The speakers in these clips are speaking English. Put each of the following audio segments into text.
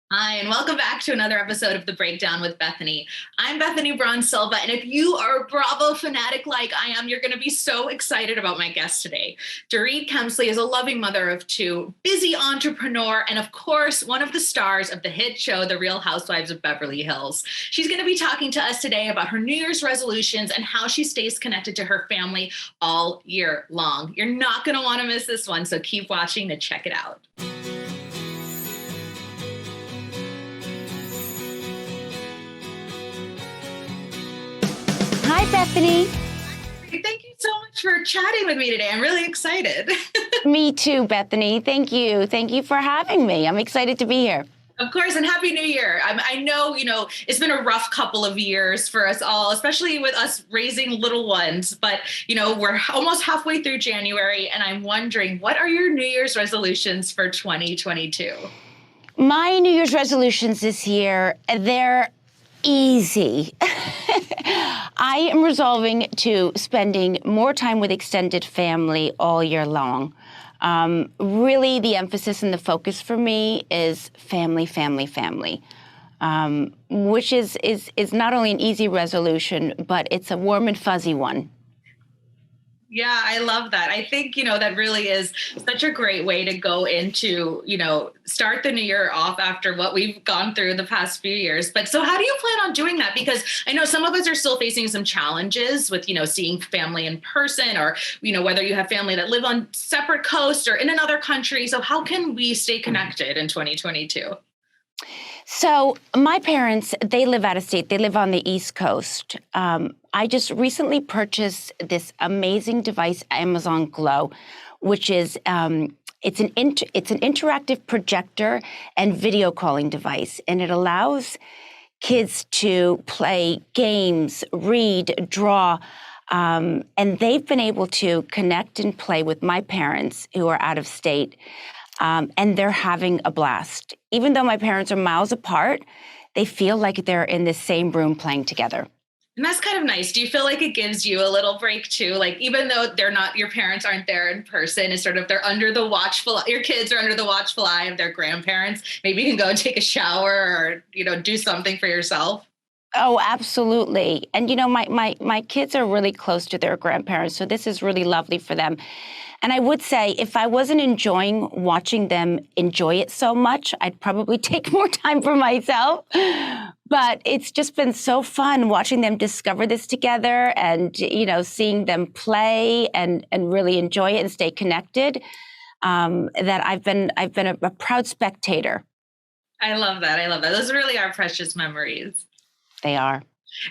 Hi, and welcome back to another episode of The Breakdown with Bethany. I'm Bethany Braun-Silva, and if you are a Bravo fanatic like I am, you're going to be so excited about my guest today. Dorit Kemsley is a loving mother of two, busy entrepreneur, and of course, one of the stars of the hit show, The Real Housewives of Beverly Hills. She's going to be talking to us today about her New Year's resolutions and how she stays connected to her family all year long. You're not going to want to miss this one, so keep watching to check it out. Hi, Bethany. Thank you so much for chatting with me today. I'm really excited. Me too, Bethany. Thank you. Thank you for having me. I'm excited to be here. Of course, and Happy New Year. I know, it's been a rough couple of years for us all, especially with us raising little ones. But, we're almost halfway through January, and I'm wondering, what are your New Year's resolutions for 2022? My New Year's resolutions this year, they're easy. I am resolving to spending more time with extended family all year long. Really, the emphasis and the focus for me is family, family, family, which is not only an easy resolution, but it's a warm and fuzzy one. Yeah, I love that. I think, that really is such a great way to go into, start the new year off after what we've gone through the past few years. But so how do you plan on doing that? Because I know some of us are still facing some challenges with, seeing family in person or, whether you have family that live on separate coasts or in another country. So how can we stay connected in 2022? So my parents, they live out of state. They live on the East Coast. I just recently purchased this amazing device, Amazon Glow, which is it's an interactive projector and video calling device, and it allows kids to play games, read, draw, and they've been able to connect and play with my parents who are out of state. And they're having a blast. Even though my parents are miles apart, they feel like they're in the same room playing together. And that's kind of nice. Do you feel like it gives you a little break too? Like, even though your parents aren't there in person, it's sort of, your kids are under the watchful eye of their grandparents. Maybe you can go and take a shower or, do something for yourself. Oh, absolutely. And, my kids are really close to their grandparents, so this is really lovely for them. And I would say if I wasn't enjoying watching them enjoy it so much, I'd probably take more time for myself. But it's just been so fun watching them discover this together and, seeing them play and really enjoy it and stay connected, that I've been a proud spectator. I love that. Those really are precious memories. They are.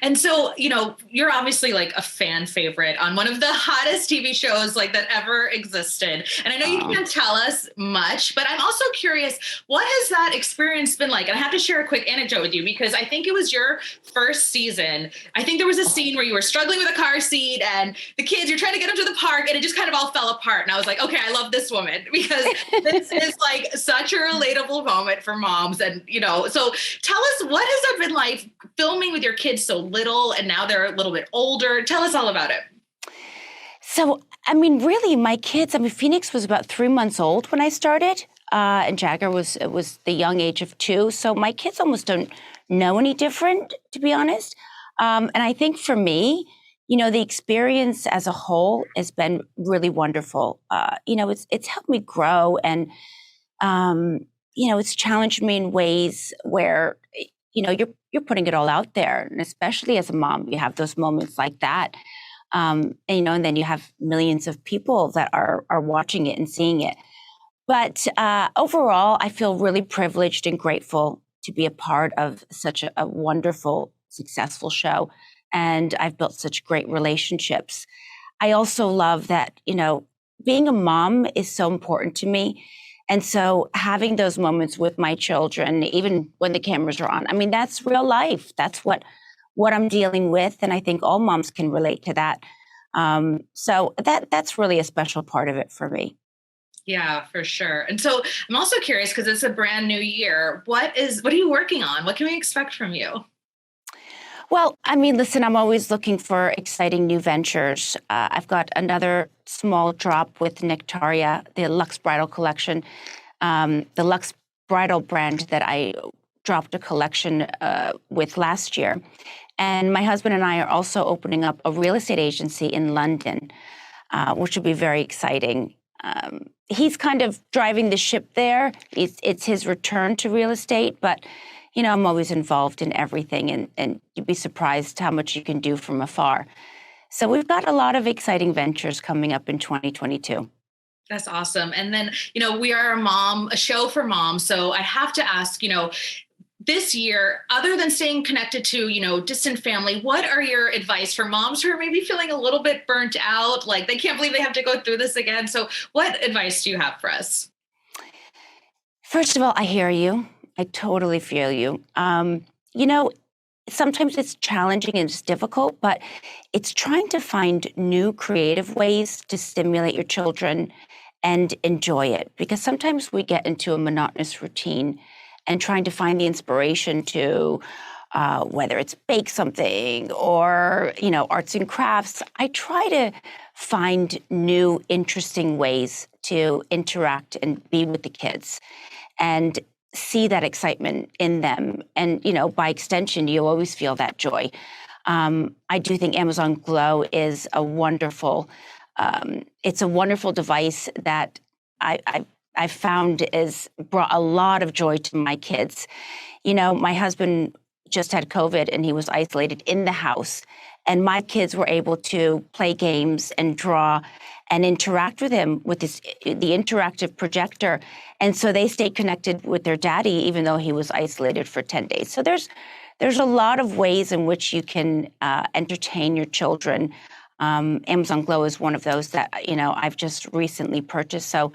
And so, you're obviously like a fan favorite on one of the hottest TV shows like that ever existed. And I know you can't tell us much, but I'm also curious, what has that experience been like? And I have to share a quick anecdote with you because I think it was your first season. I think there was a scene where you were struggling with a car seat and the kids, you're trying to get them to the park and it just kind of all fell apart. And I was like, okay, I love this woman because this is like such a relatable moment for moms. And, so tell us, what has it been like filming with your kids so little and now they're a little bit older? Tell us all about it. So, really, my kids, Phoenix was about 3 months old when I started, and Jagger was the young age of 2. So my kids almost don't know any different, to be honest. And I think for me, the experience as a whole has been really wonderful. It's helped me grow and, it's challenged me in ways where, you're putting it all out there. And especially as a mom, you have those moments like that. And then you have millions of people that are watching it and seeing it. But overall, I feel really privileged and grateful to be a part of such a wonderful, successful show. And I've built such great relationships. I also love that, being a mom is so important to me. And so having those moments with my children, even when the cameras are on, that's real life. That's what I'm dealing with. And I think all moms can relate to that. So that's really a special part of it for me. Yeah, for sure. And so I'm also curious because it's a brand new year. What are you working on? What can we expect from you? Well, listen, I'm always looking for exciting new ventures. I've got another small drop with Nectaria, the Luxe Bridal collection, the Luxe Bridal brand that I dropped a collection with last year. And my husband and I are also opening up a real estate agency in London, which will be very exciting. He's kind of driving the ship there. It's his return to real estate, but I'm always involved in everything, and you'd be surprised how much you can do from afar. So we've got a lot of exciting ventures coming up in 2022. That's awesome. And then, we are a show for moms. So I have to ask, this year, other than staying connected to, distant family, what are your advice for moms who are maybe feeling a little bit burnt out? Like they can't believe they have to go through this again. So what advice do you have for us? First of all, I hear you. I totally feel you. Sometimes it's challenging and it's difficult, but it's trying to find new creative ways to stimulate your children and enjoy it. Because sometimes we get into a monotonous routine, and trying to find the inspiration to, whether it's bake something or, arts and crafts, I try to find new, interesting ways to interact and be with the kids and see that excitement in them. And, by extension, you always feel that joy. I do think Amazon Glow is a wonderful, it's a wonderful device that I found has brought a lot of joy to my kids. My husband just had COVID and he was isolated in the house, and my kids were able to play games and draw and interact with him with the interactive projector. And so they stayed connected with their daddy, even though he was isolated for 10 days. So there's a lot of ways in which you can entertain your children. Amazon Glow is one of those that, I've just recently purchased. So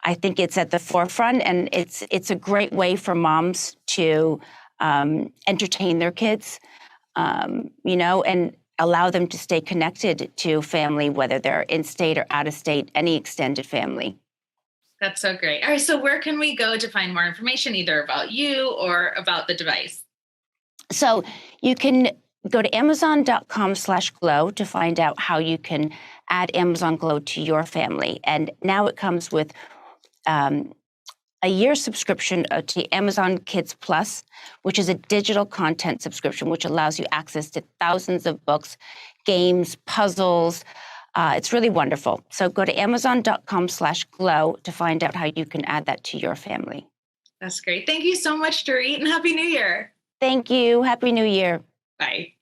I think it's at the forefront, and it's a great way for moms to entertain their kids, and allow them to stay connected to family, whether they're in state or out of state, any extended family. That's so great. All right, so where can we go to find more information, either about you or about the device? So you can go to amazon.com/glow to find out how you can add Amazon Glow to your family. And now it comes with a year subscription to Amazon Kids Plus, which is a digital content subscription, which allows you access to thousands of books, games, puzzles. It's really wonderful. So go to amazon.com/glow to find out how you can add that to your family. That's great. Thank you so much, Dorit, and Happy New Year. Thank you. Happy New Year. Bye.